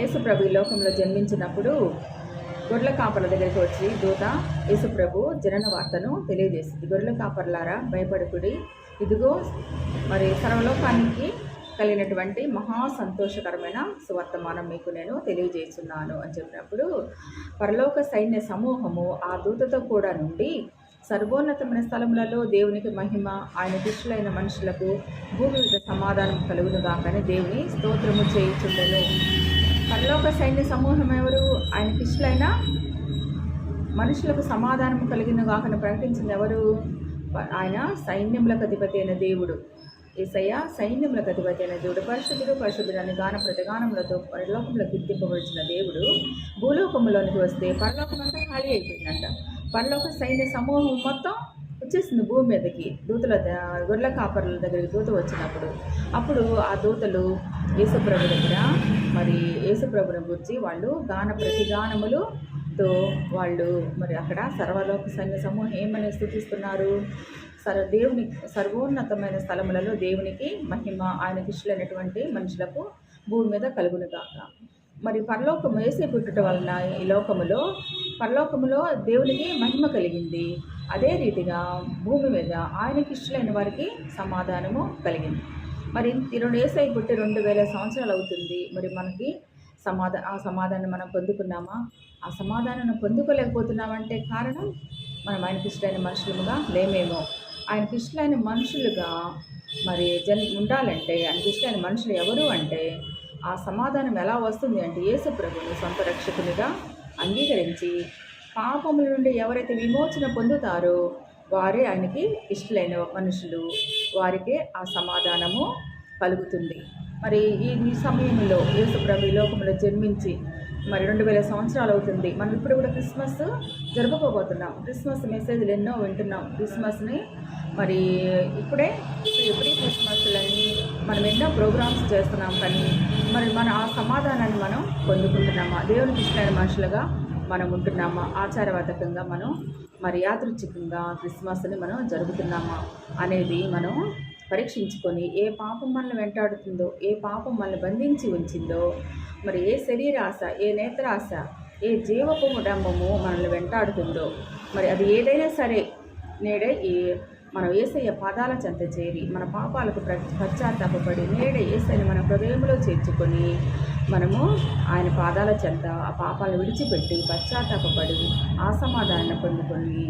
యేసుప్రభు ఈ లోకంలో జన్మించినప్పుడు గొర్రెల కాపర్ల దగ్గరికి వచ్చి దూత యేసుప్రభు జనన వార్తను తెలియజేసింది. గొర్రెల కాపర్లారా భయపడకుడి, ఇదిగో మరి సర్వలోకానికి కలిగినటువంటి మహా సంతోషకరమైన సువర్తమానం మీకు నేను తెలియజేస్తున్నాను అని చెప్పినప్పుడు పరలోక సైన్య సమూహము ఆ దూతతో కూడా నుండి సర్వోన్నతమైన స్థలములలో దేవునికి మహిమ, ఆయన ఇష్టలైన మనుషులకు భూమి మీద సమాధానం కలుగునుగాకని దేవుని స్తోత్రము చేయుచుండెను. పరలోక సైన్య సమూహం ఎవరు? ఆయనకి ఇష్టలైన మనుషులకు సమాధానం కలిగినగాకని ప్రకటించింది ఎవరు? ఆయన సైన్యములకు అధిపతి అయిన దేవుడు. యేసయ్య సైన్యములకు అధిపతి అయిన దేవుడు. పరిశుద్ధుడు పరిశుద్ధుడు అని గాన ప్రతిగానములతో పరలోకంలో కీర్తింపబడిన దేవుడు భూలోకంలోనికి వస్తే పరలోకం అంతా ఖాళీ అయిపోయిందంట. పరలోక సైన్య సమూహం మొత్తం వచ్చేసింది భూమి మీదకి. దూతల గొర్రెల కాపర్ల దగ్గరికి దూత వచ్చినప్పుడు అప్పుడు ఆ దూతలు యేసుప్రభు దగ్గర మరి యేసుప్రభుని గురించి వాళ్ళు గాన ప్రతిగానములతో వాళ్ళు మరి అక్కడ సర్వలోక సైన్య సమూహం ఏమని స్తుతిస్తున్నారు? దేవుని సర్వోన్నతమైన స్థలములలో దేవునికి మహిమ, ఆయనకి ఇష్టలైనటువంటి మనుషులకు భూమి మీద కలుగునుగాక. మరి పరలోకము యేసే పుట్టుట వలన ఈ లోకములో పరలోకములో దేవునికి మహిమ కలిగింది. అదే రీతిగా భూమి మీద ఆయనకి ఇష్టలైన వారికి సమాధానము కలిగింది. మరి యేసై పుట్టి 2000 సంవత్సరాలు అవుతుంది. మరి మనకి ఆ సమాధానం మనం పొందుకున్నామా? ఆ సమాధానం పొందుకోలేకపోతున్నామంటే కారణం మనం ఆయనకి ఇష్టలైన మనుషులుగా లేమేమో. ఆయనకి ఇష్టలైన మనుషులుగా మరి ఉండాలంటే ఆయనకి ఇష్టలైన మనుషులు ఎవరు అంటే ఆ సమాధానం ఎలా వస్తుంది అంటే యేసుప్రభుని సొంత రక్షకునిగా అంగీకరించి పాపముల నుండి ఎవరైతే విమోచన పొందుతారో వారే ఆయనకి ఇష్టలైన మనుషులు. వారికే ఆ సమాధానము కలుగుతుంది. మరి ఈ సమయంలో యేసుప్రభు ఈ లోకంలో జన్మించి మరి 2000 సంవత్సరాలు అవుతుంది. మనం ఇప్పుడు కూడా క్రిస్మస్ జరుపుకోబోతున్నాం. క్రిస్మస్ మెసేజ్లు ఎన్నో వింటున్నాం. క్రిస్మస్ని మరి ఇప్పుడే ప్రీ క్రిస్మస్లని మనం ఎన్నో ప్రోగ్రామ్స్ చేస్తున్నాం. కానీ మరి మన ఆ సమాధానాన్ని మనం పొందుకుంటున్నామా? దేవునికి ఇష్టమైన మనుషులుగా మనం ఉంటున్నామా? ఆచారబద్ధకంగా మనం మరి యాదృచ్ఛికంగా క్రిస్మస్ని మనం జరుపుతున్నామా అనేది మనం పరీక్షించుకొని ఏ పాపం మనల్ని వెంటాడుతుందో, ఏ పాపం మనల్ని బంధించి ఉంచిందో, మరి ఏ శరీరాశ, ఏ నేత్రాశ, ఏ జీవపు డంబము మనల్ని వెంటాడుతుందో, మరి అది ఏదైనా సరే నేడే మనం యేసయ్య పాదాల చెంత చేరి మన పాపాలకు పశ్చాత్తాపపడి నేడే యేసయ్యని మన హృదయంలో చేర్చుకొని మనము ఆయన పాదాల చెంత ఆ పాపాలను విడిచిపెట్టి పశ్చాత్తాపపడి ఆ సమాధానాన్ని పొందుకొని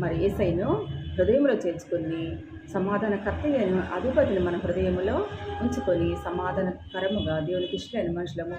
మరి యేసయ్యను హృదయంలో చేర్చుకొని సమాధానకర్త అయిన అధిపతిని మన హృదయంలో ఉంచుకొని సమాధానకరముగా దేవునికి ఇష్టమైన మనుషులము